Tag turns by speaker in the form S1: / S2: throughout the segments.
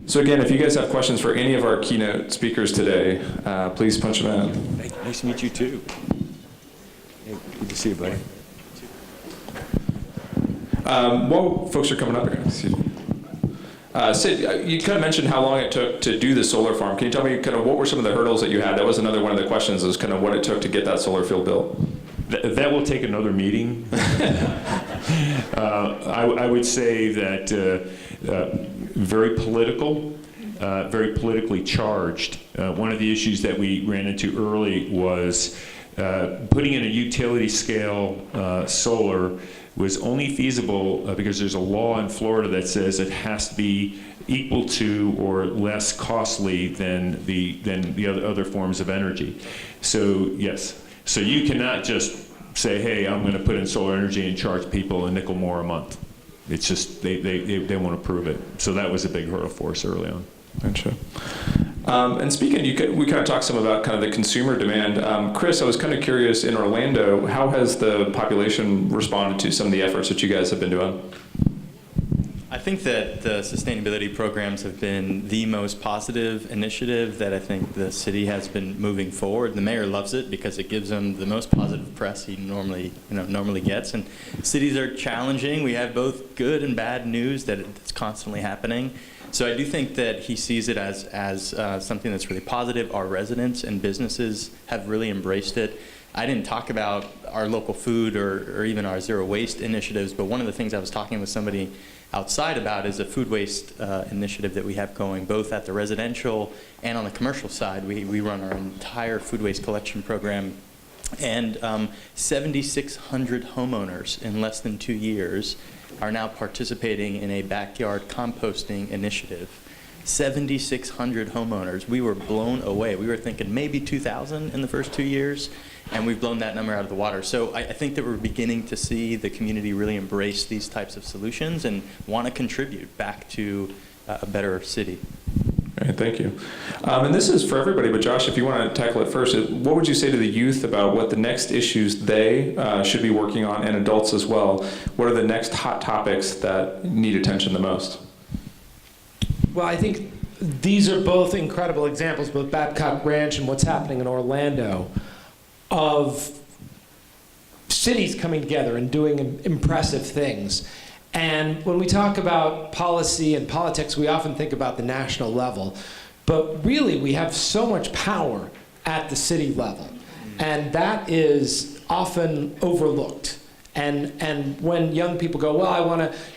S1: So again, if you guys have questions for any of our keynote speakers today, please punch them in.
S2: Hey, nice to meet you too. Hey, good to see you, buddy.
S1: While folks are coming up here, excuse me. Sid, you kind of mentioned how long it took to do the solar farm. Can you tell me kind of what were some of the hurdles that you had? That was another one of the questions, is kind of what it took to get that solar field built.
S2: That will take another meeting. I would say that very political, very politically charged. One of the issues that we ran into early was putting in a utility scale solar was only feasible because there's a law in Florida that says it has to be equal to or less costly than the other forms of energy. So yes, so you cannot just say, hey, I'm going to put in solar energy and charge people a nickel more a month. It's just they want to prove it. So that was a big hurdle for us early on.
S1: Gotcha. And speaking, we kind of talked some about kind of the consumer demand. Chris, I was kind of curious, in Orlando, how has the population responded to some of the efforts that you guys have been doing?
S3: I think that the sustainability programs have been the most positive initiative that I think the city has been moving forward. The mayor loves it because it gives him the most positive press he normally gets. And cities are challenging. We have both good and bad news that it's constantly happening. So I do think that he sees it as something that's really positive. Our residents and businesses have really embraced it. I didn't talk about our local food or even our zero waste initiatives, but one of the things I was talking with somebody outside about is a food waste initiative that we have going both at the residential and on the commercial side. We run our entire food waste collection program, and 7,600 homeowners in less than 2 years are now participating in a backyard composting initiative. 7,600 homeowners. We were blown away. We were thinking maybe 2,000 in the first 2 years, and we've blown that number out of the water. So I think that we're beginning to see the community really embrace these types of solutions and want to contribute back to a better city.
S1: All right, thank you. And this is for everybody, but Josh, if you want to tackle it first, what would you say to the youth about what the next issues they should be working on, and adults as well? What are the next hot topics that need attention the most?
S4: Well, I think these are both incredible examples, both Babcock Ranch and what's happening in Orlando, of cities coming together and doing impressive things. And when we talk about policy and politics, we often think about the national level. But really, we have so much power at the city level. And that is often overlooked. And when young people go, well,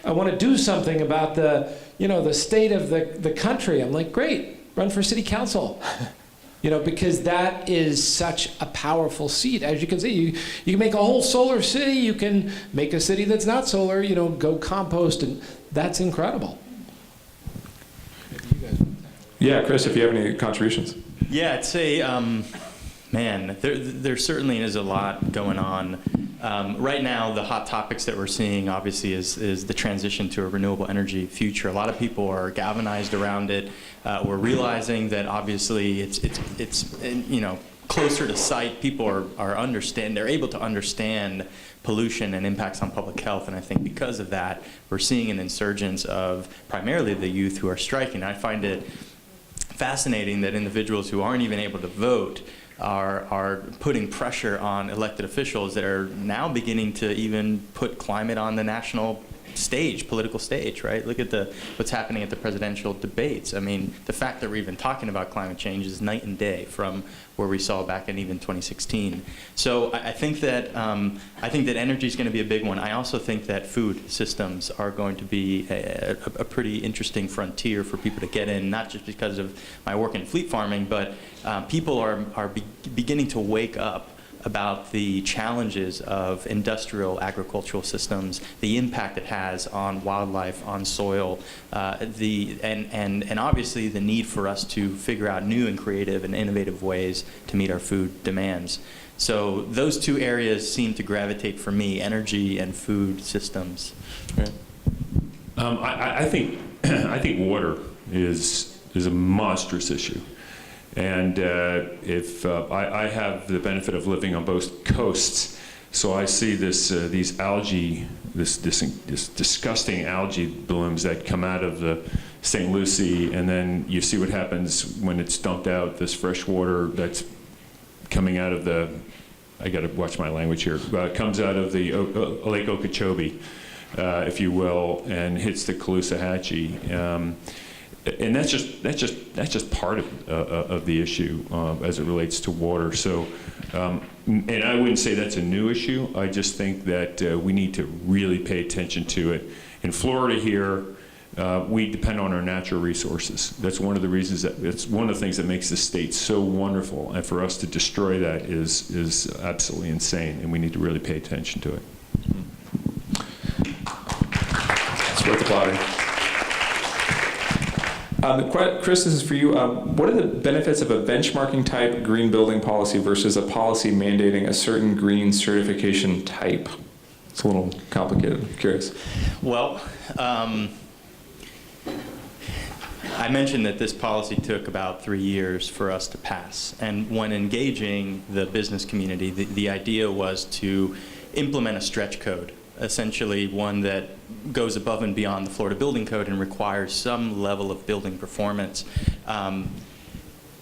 S4: I want to do something about the state of the country, I'm like, great, run for city council. Because that is such a powerful seat. As you can see, you can make a whole solar city. You can make a city that's not solar, go compost, and that's incredible.
S1: Yeah, Chris, if you have any contributions.
S3: Yeah, I'd say, man, there certainly is a lot going on. Right now, the hot topics that we're seeing, obviously, is the transition to a renewable energy future. A lot of people are galvanized around it. We're realizing that obviously it's closer to sight. People they're able to understand pollution and impacts on public health, and I think because of that, we're seeing an insurgence of primarily the youth who are striking. I find it fascinating that individuals who aren't even able to vote are putting pressure on elected officials that are now beginning to even put climate on the national stage, political stage, right? Look at what's happening at the presidential debates. I mean, the fact that we're even talking about climate change is night and day from where we saw back in even 2016. So I think that energy is going to be a big one. I also think that food systems are going to be a pretty interesting frontier for people to get in, not just because of my work in fleet farming, but people are beginning to wake up about the challenges of industrial agricultural systems, the impact it has on wildlife, on soil, and obviously the need for us to figure out new and creative and innovative ways to meet our food demands. So those two areas seem to gravitate for me: energy and food systems.
S1: Right.
S2: I think water is a monstrous issue. And if I have the benefit of living on both coasts, so I see these algae, this disgusting algae blooms that come out of the St. Lucie, and then you see what happens when it's dumped out, this fresh water that's coming out of the, I got to watch my language here, comes out of the Lake Okeechobee, if you will, and hits the Caloosahatchee. And that's just part of the issue as it relates to water. So, and I wouldn't say that's a new issue. I just think that we need to really pay attention to it. In Florida here, we depend on our natural resources. That's one of the reasons that it's one of the things that makes this state so wonderful. And for us to destroy that is absolutely insane. And we need to really pay attention to it.
S1: It's worth applauding. Chris, this is for you. What are the benefits of a benchmarking type green building policy versus a policy mandating a certain green certification type? It's a little complicated. I'm curious.
S3: Well, I mentioned that this policy took about 3 years for us to pass. And when engaging the business community, the idea was to implement a stretch code, essentially one that goes above and beyond the Florida Building Code and requires some level of building performance. And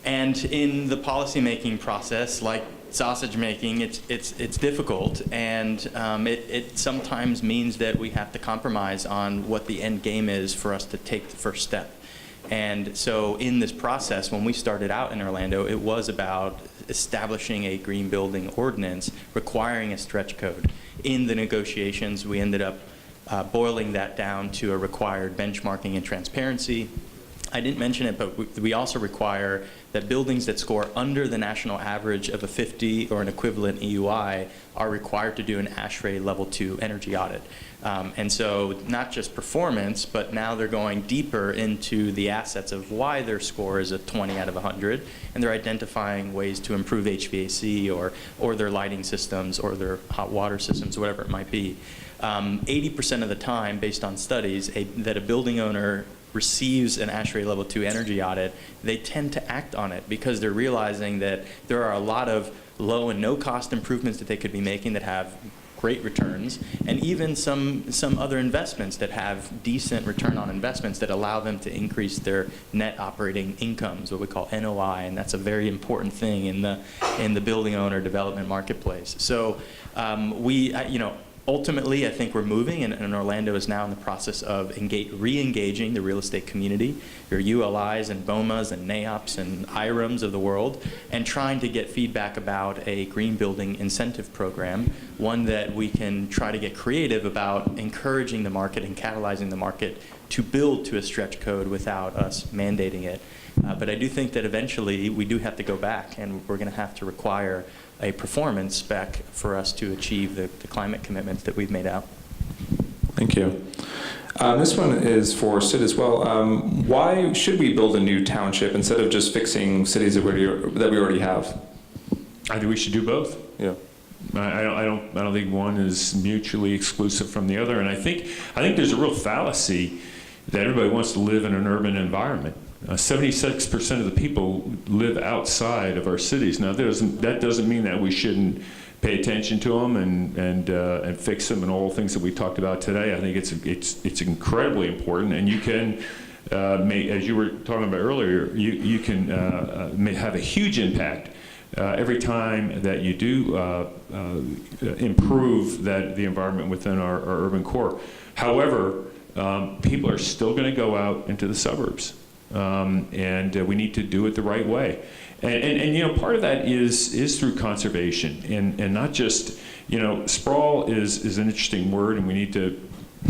S3: in the policymaking process, like sausage making, it's difficult, and it sometimes means that we have to compromise on what the end game is for us to take the first step. And so in this process, when we started out in Orlando, it was about establishing a green building ordinance requiring a stretch code. In the negotiations, we ended up boiling that down to a required benchmarking and transparency. I didn't mention it, but we also require that buildings that score under the national average of a 50 or an equivalent EUI are required to do an ASHRAE Level 2 energy audit. And so not just performance, but now they're going deeper into the assets of why their score is a 20 out of 100, and they're identifying ways to improve HVAC or their lighting systems or their hot water systems, whatever it might be. 80% of the time, based on studies, that a building owner receives an ASHRAE Level 2 energy audit, they tend to act on it because they're realizing that there are a lot of low and no cost improvements that they could be making that have great returns, and even some other investments that have decent return on investments that allow them to increase their net operating incomes, what we call NOI, and that's a very important thing in the building owner development marketplace. So ultimately, I think we're moving, and Orlando is now in the process of re-engaging the real estate community, your ULIs and BOMAs and NAIOPs and IRMs of the world, and trying to get feedback about a green building incentive program, one that we can try to get creative about encouraging the market and catalyzing the market to build to a stretch code without us mandating it. But I do think that eventually we do have to go back, and we're going to have to require a performance spec for us to achieve the climate commitments that we've made out.
S1: Thank you. This one is for Sid as well. Why should we build a new township instead of just fixing cities that we already have?
S2: I think we should do both.
S1: Yeah.
S2: I don't think one is mutually exclusive from the other, and I think there's a real fallacy that everybody wants to live in an urban environment. 76% of the people live outside of our cities. Now, that doesn't mean that we shouldn't pay attention to them and fix them and all the things that we talked about today. I think it's incredibly important, and you can as you were talking about earlier, you can have a huge impact every time that you do improve the environment within our urban core. However, people are still going to go out into the suburbs. And we need to do it the right way. And part of that is through conservation, and not just, sprawl is an interesting word, and we need to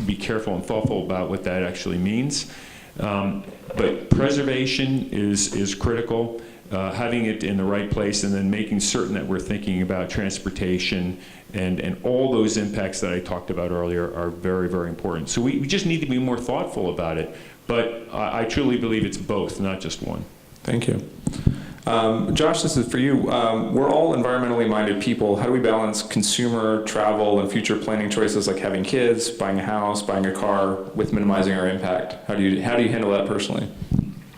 S2: be careful and thoughtful about what that actually means. But preservation is critical, having it in the right place, and then making certain that we're thinking about transportation and all those impacts that I talked about earlier are very, very important. So we just need to be more thoughtful about it. But I truly believe it's both, not just one.
S1: Thank you. Josh, this is for you. We're all environmentally minded people. How do we balance consumer, travel, and future planning choices like having kids, buying a house, buying a car, with minimizing our impact? How do you handle that personally?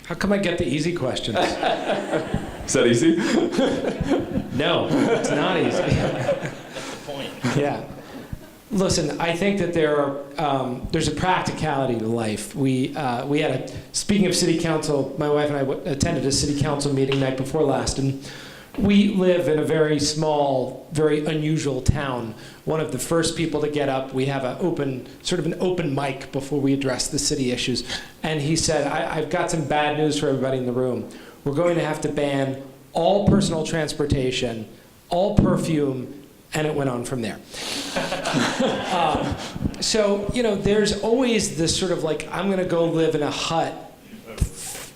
S4: How come I get the easy questions?
S1: Is that easy?
S4: No, it's not easy.
S3: That's the point.
S4: Yeah. Listen, I think that there's a practicality to life. We had speaking of city council, my wife and I attended a city council meeting night before last, and we live in a very small, very unusual town. One of the first people to get up, we have an open mic before we address the city issues. And he said, I've got some bad news for everybody in the room. We're going to have to ban all personal transportation, all perfume, and it went on from there. So, there's always this sort of like, I'm going to go live in a hut,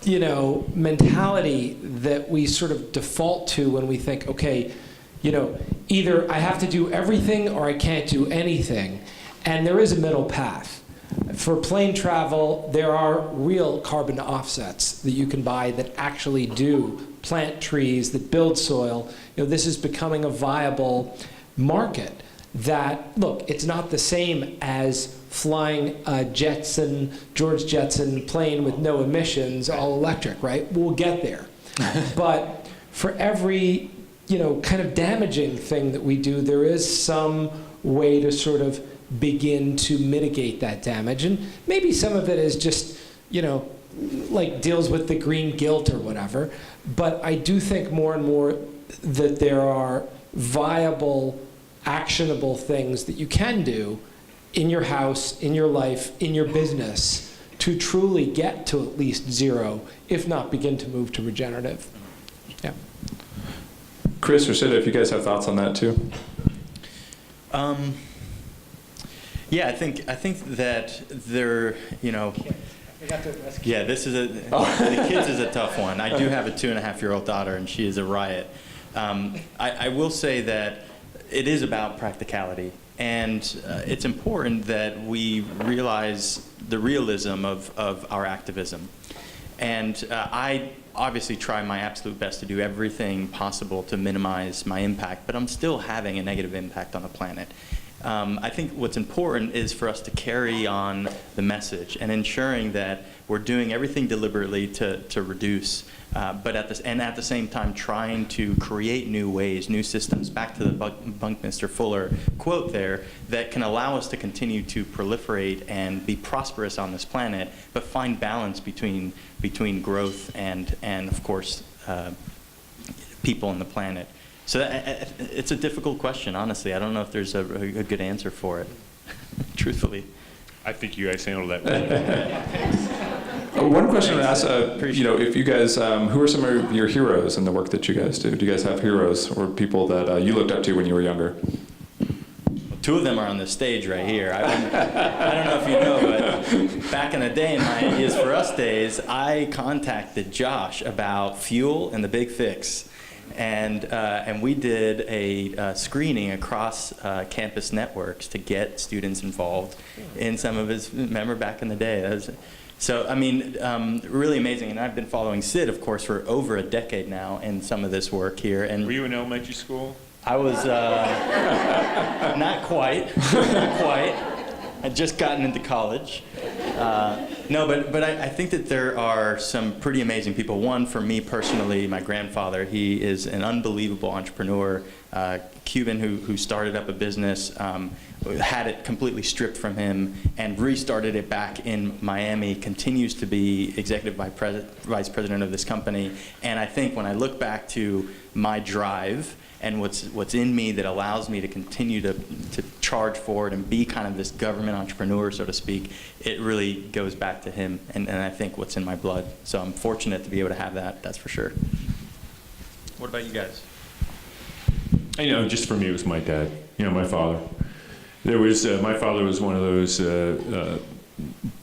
S4: mentality that we sort of default to when we think, okay, either I have to do everything or I can't do anything. And there is a middle path. For plane travel, there are real carbon offsets that you can buy that actually do plant trees, that build soil. This is becoming a viable market that, look, it's not the same as flying a George Jetson plane with no emissions, all electric, right? We'll get there. But for every, kind of damaging thing that we do, there is some way to sort of begin to mitigate that damage. And maybe some of it is just, like deals with the green guilt or whatever. But I do think more and more that there are viable, actionable things that you can do in your house, in your life, in your business to truly get to at least zero, if not begin to move to regenerative. Yeah.
S1: Chris or Sid, if you guys have thoughts on that too.
S3: Yeah, I think that there, yeah, this is the kids is a tough one. I do have a 2.5-year-old daughter, and she is a riot. I will say that it is about practicality, and it's important that we realize the realism of our activism. And I obviously try my absolute best to do everything possible to minimize my impact, but I'm still having a negative impact on the planet. I think what's important is for us to carry on the message and ensuring that we're doing everything deliberately to reduce, but at the same time trying to create new ways, new systems, back to the Buckminster Fuller quote there, that can allow us to continue to proliferate and be prosperous on this planet, but find balance between growth and of course, people on the planet. So it's a difficult question, honestly. I don't know if there's a good answer for it, truthfully.
S2: I think you guys handled that well.
S1: One question to ask, if you guys, who are some of your heroes in the work that you guys do? Do you guys have heroes or people that you looked up to when you were younger?
S3: Two of them are on the stage right here. I don't know if you know, but back in the day, in my Ideas for Us days, I contacted Josh about fuel and the big fix. And we did a screening across campus networks to get students involved in some of his, remember back in the day. So, I mean, really amazing. And I've been following Sid, of course, for over a decade now in some of this work here. And
S2: were you in elementary school?
S3: I was not quite. I'd just gotten into college. No, but I think that there are some pretty amazing people. One, for me personally, my grandfather, he is an unbelievable entrepreneur, Cuban who started up a business, had it completely stripped from him and restarted it back in Miami, continues to be executive vice president of this company. And I think when I look back to my drive and what's in me that allows me to continue to charge forward and be kind of this government entrepreneur, so to speak, it really goes back to him and I think what's in my blood. So I'm fortunate to be able to have that, that's for sure. What about you guys?
S2: Just for me, it was my dad, my father. There was, my father was one of those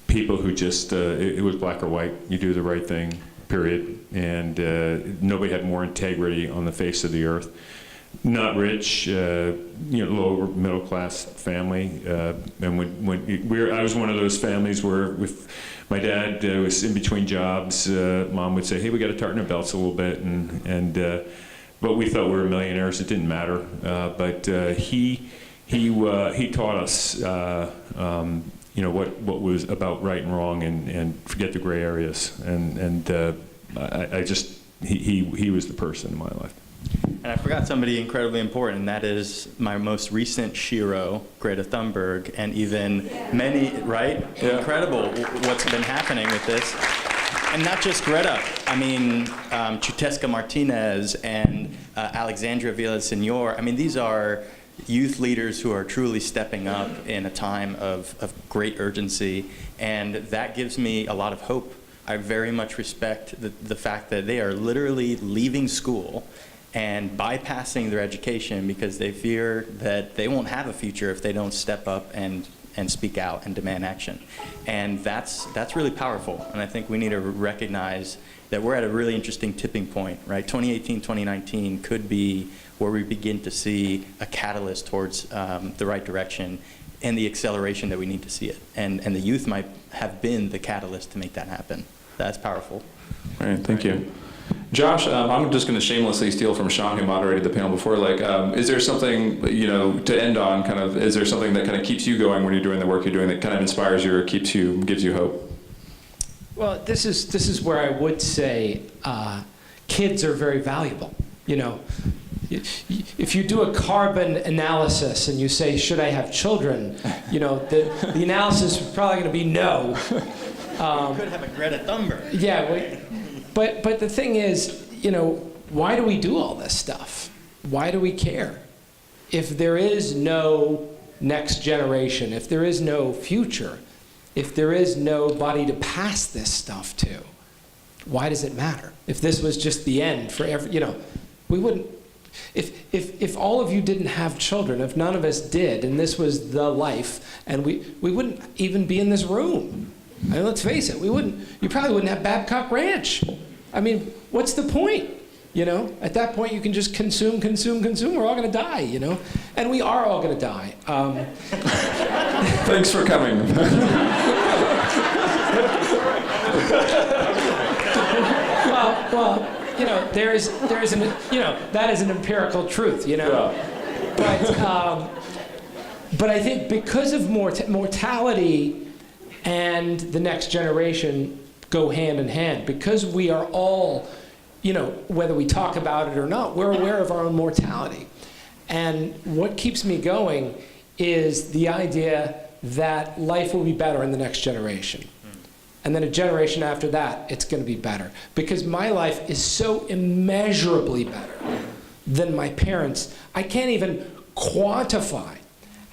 S2: people who just, it was black or white, you do the right thing, period. And nobody had more integrity on the face of the earth. Not rich, lower middle class family. And when I was one of those families where with my dad was in between jobs, mom would say, "Hey, we got to tighten our belts a little bit," but we thought we were millionaires. It didn't matter. But he taught us, what was about right and wrong, and forget the gray areas. And he was the person in my life.
S3: And I forgot somebody incredibly important, and that is my most recent Shiro, Greta Thunberg, and even many, right?
S1: Yeah.
S3: Incredible what's been happening with this. And not just Greta. I mean, Chutesca Martinez and Alexandria Villaseñor. I mean, these are youth leaders who are truly stepping up in a time of great urgency, and that gives me a lot of hope. I very much respect the fact that they are literally leaving school and bypassing their education because they fear that they won't have a future if they don't step up and speak out and demand action. And that's really powerful. And I think we need to recognize that we're at a really interesting tipping point, right? 2018, 2019 could be where we begin to see a catalyst towards the right direction and the acceleration that we need to see it. And the youth might have been the catalyst to make that happen. That's powerful.
S1: All right, thank you. Josh, I'm just going to shamelessly steal from Sean, who moderated the panel before. Like, is there something, to end on, kind of, is there something that kind of keeps you going when you're doing the work you're doing that kind of inspires you or gives you hope?
S4: Well, this is where I would say kids are very valuable. If you do a carbon analysis and you say, should I have children? The analysis is probably going to be no.
S3: You could have a Greta Thunberg.
S4: Yeah, but the thing is, why do we do all this stuff? Why do we care? If there is no next generation, if there is no future, if there is nobody to pass this stuff to, why does it matter? If this was just the end for we wouldn't. If all of you didn't have children, if none of us did, and this was the life, and we wouldn't even be in this room. I mean, let's face it, you probably wouldn't have Babcock Ranch. I mean, what's the point? At that point you can just consume. We're all going to die, and we are all going to die.
S1: Thanks for coming.
S4: well, that is an empirical truth,
S1: Yeah.
S4: But I think because of mortality and the next generation go hand in hand, because we are all, whether we talk about it or not, we're aware of our own mortality. And what keeps me going is the idea that life will be better in the next generation. And then a generation after that, it's going to be better. Because my life is so immeasurably better than my parents. I can't even quantify.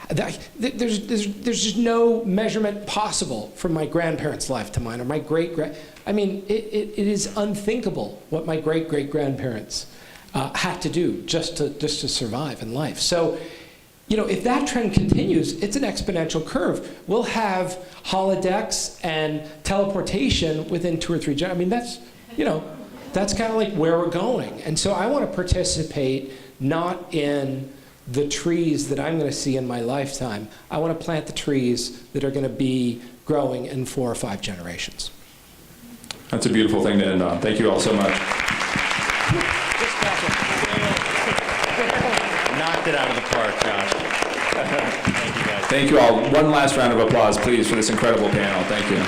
S4: There's just no measurement possible from my grandparents' life to mine, or my great-grand. I mean, it is unthinkable what my great-great-grandparents had to do just to survive in life. So, if that trend continues, it's an exponential curve. We'll have holodecks and teleportation within 2 or 3 generations. I mean, that's kind of like where we're going. And so I want to participate not in the trees that I'm going to see in my lifetime. I want to plant the trees that are going to be growing in 4 or 5 generations.
S1: That's a beautiful thing to end on. Thank you all so much.
S3: Knocked it out of the park, Josh. Thank you, guys.
S1: Thank you all. One last round of applause, please, for this incredible panel. Thank you.